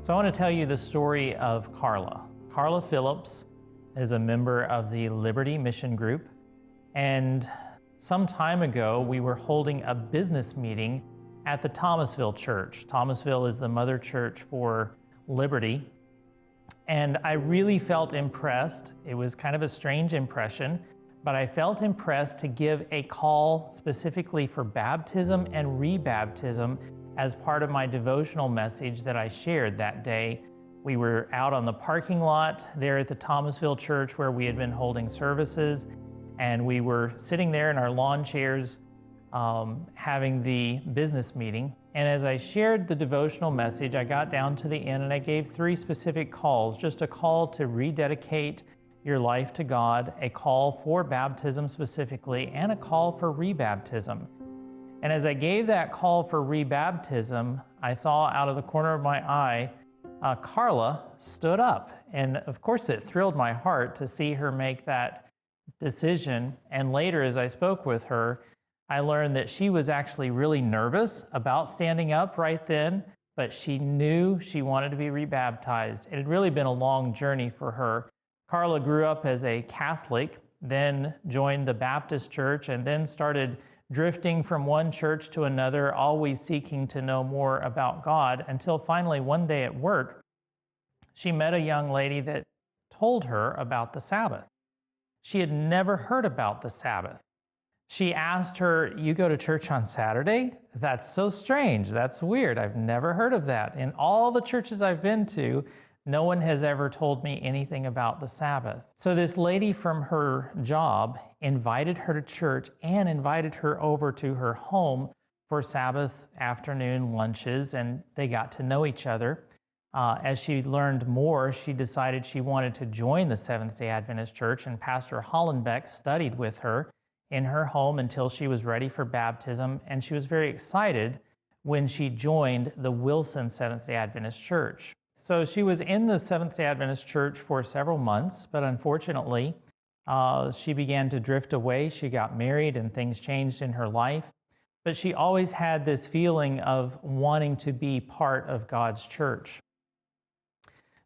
So I want to tell you the story of Carla. Carla Phillips is a member of the Liberty Mission Group, and some time ago we were holding a business meeting at the Thomasville Church. Thomasville is the mother church for Liberty, and I really felt impressed. It was kind of a strange impression, but I felt impressed to give a call specifically for baptism and rebaptism as part of my devotional message that I shared that day. We were out on the parking lot there at the Thomasville Church where we had been holding services, and we were sitting there in our lawn chairs having the business meeting. And as I shared the devotional message, I got down to the end and I gave 3 specific calls, just a call to rededicate your life to God, a call for baptism specifically, and a call for rebaptism. And as I gave that call for rebaptism, I saw out of the corner of my eye, Carla stood up. And of course it thrilled my heart to see her make that decision. And later as I spoke with her, I learned that she was actually really nervous about standing up right then, but she knew she wanted to be rebaptized. It had really been a long journey for her. Carla grew up as a Catholic, then joined the Baptist church, and then started drifting from one church to another, always seeking to know more about God, until finally one day at work, she met a young lady that told her about the Sabbath. She had never heard about the Sabbath. She asked her, "You go to church on Saturday? That's so strange. That's weird. I've never heard of that. In all the churches I've been to, no one has ever told me anything about the Sabbath." So this lady from her job invited her to church and invited her over to her home for Sabbath afternoon lunches, and they got to know each other. As she learned more, she decided she wanted to join the Seventh-day Adventist Church, and Pastor Hollenbeck studied with her in her home until she was ready for baptism, and she was very excited when she joined the Wilson Seventh-day Adventist Church. So she was in the Seventh-day Adventist Church for several months, but unfortunately, she began to drift away. She got married and things changed in her life, but she always had this feeling of wanting to be part of God's church.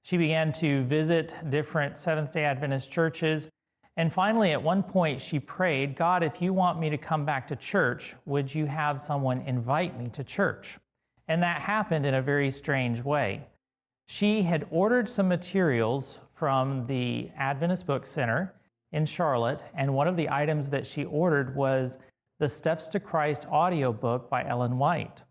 She began to visit different Seventh-day Adventist churches, and finally, at one point, she prayed, "God, if you want me to come back to church, would you have someone invite me to church?" And that happened in a very strange way. She had ordered some materials from the Adventist Book Center in Charlotte, and one of the items that she ordered was the Steps to Christ audiobook by Ellen White.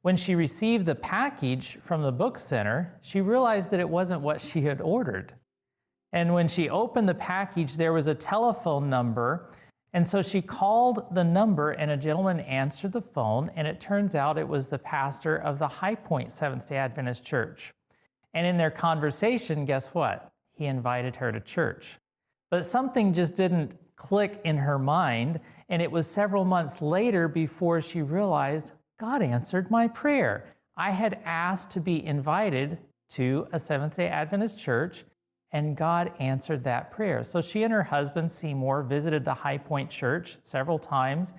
When she received the package from the book center, she realized that it wasn't what she had ordered. And when she opened the package, there was a telephone number, and so she called the number, and a gentleman answered the phone, and it turns out it was the pastor of the High Point Seventh-day Adventist Church. And in their conversation, guess what? He invited her to church. But something just didn't click in her mind, and it was several months later before she realized, God answered my prayer. I had asked to be invited to a Seventh-day Adventist church, and God answered that prayer. So she and her husband, Seymour, visited the High Point Church several times.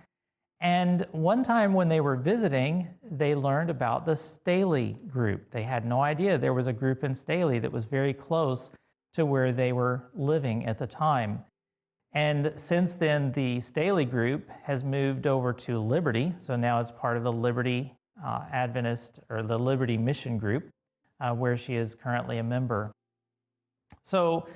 And one time when they were visiting, they learned about the Staley group. They had no idea there was a group in Staley that was very close to where they were living at the time. And since then, the Staley group has moved over to Liberty. So now it's part of the Liberty Adventist, or the Liberty Mission Group, where she is currently a member. So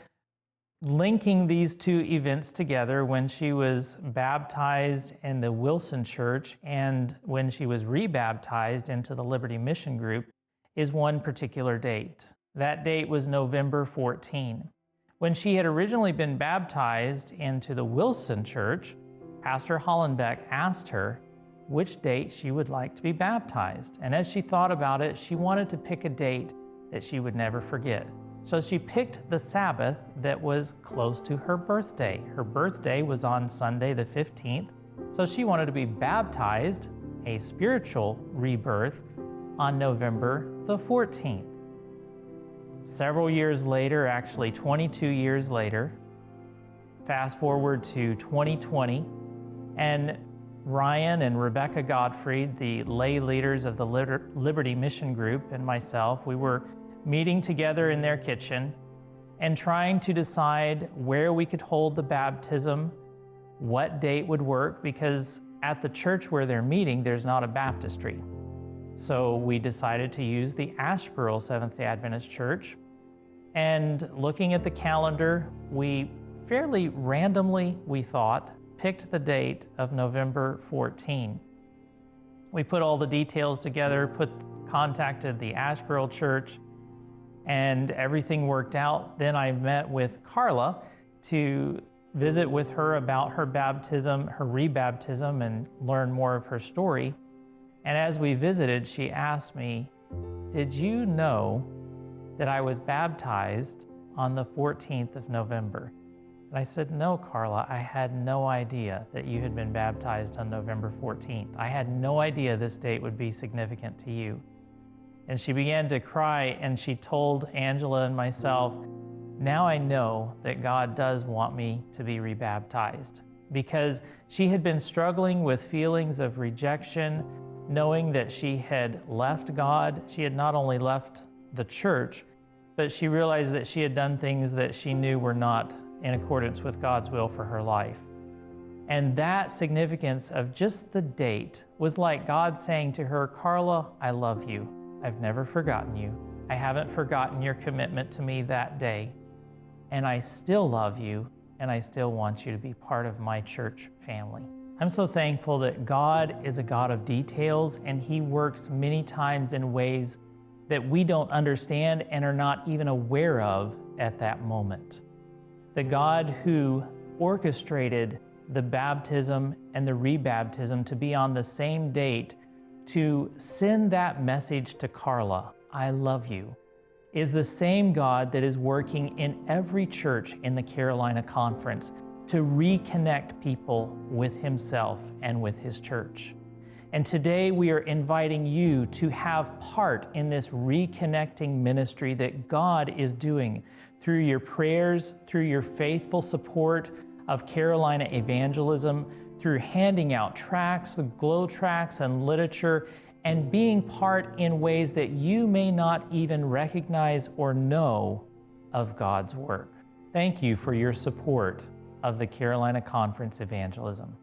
linking these 2 events together, when she was baptized in the Wilson Church and when she was rebaptized into the Liberty Mission Group, is one particular date. That date was November 14. When she had originally been baptized into the Wilson Church, Pastor Hollenbeck asked her which date she would like to be baptized. And as she thought about it, she wanted to pick a date that she would never forget. So she picked the Sabbath that was close to her birthday. Her birthday was on Sunday the 15th, so she wanted to be baptized, a spiritual rebirth, on November the 14th. Several years later, actually 22 years later, fast forward to 2020, and Ryan and Rebecca Gottfried, the lay leaders of the Liberty Mission Group, and myself, we were meeting together in their kitchen and trying to decide where we could hold the baptism, what date would work, because at the church where they're meeting, there's not a baptistry. So we decided to use the Asheboro Seventh-day Adventist Church. And looking at the calendar, we fairly randomly, we thought, picked the date of November 14. We put all the details together, contacted the Asheboro Church, and everything worked out. Then I met with Carla to visit with her about her baptism, her rebaptism, and learn more of her story. And as we visited, she asked me, "Did you know that I was baptized on the 14th of November?" And I said, "No, Carla, I had no idea that you had been baptized on November 14th. I had no idea this date would be significant to you." And she began to cry, and she told Angela and myself, "Now I know that God does want me to be rebaptized," because she had been struggling with feelings of rejection, knowing that she had left God. She had not only left the church, but she realized that she had done things that she knew were not in accordance with God's will for her life. And that significance of just the date was like God saying to her, "Carla, I love you. I've never forgotten you. I haven't forgotten your commitment to me that day. And I still love you, and I still want you to be part of my church family." I'm so thankful that God is a God of details, and He works many times in ways that we don't understand and are not even aware of at that moment. The God who orchestrated the baptism and the rebaptism to be on the same date to send that message to Carla, "I love you," is the same God that is working in every church in the Carolina Conference to reconnect people with Himself and with His church. And today we are inviting you to have part in this reconnecting ministry that God is doing through your prayers, through your faithful support of Carolina evangelism, through handing out tracts, the glow tracts and literature, and being part in ways that you may not even recognize or know of God's work. Thank you for your support of the Carolina Conference Evangelism.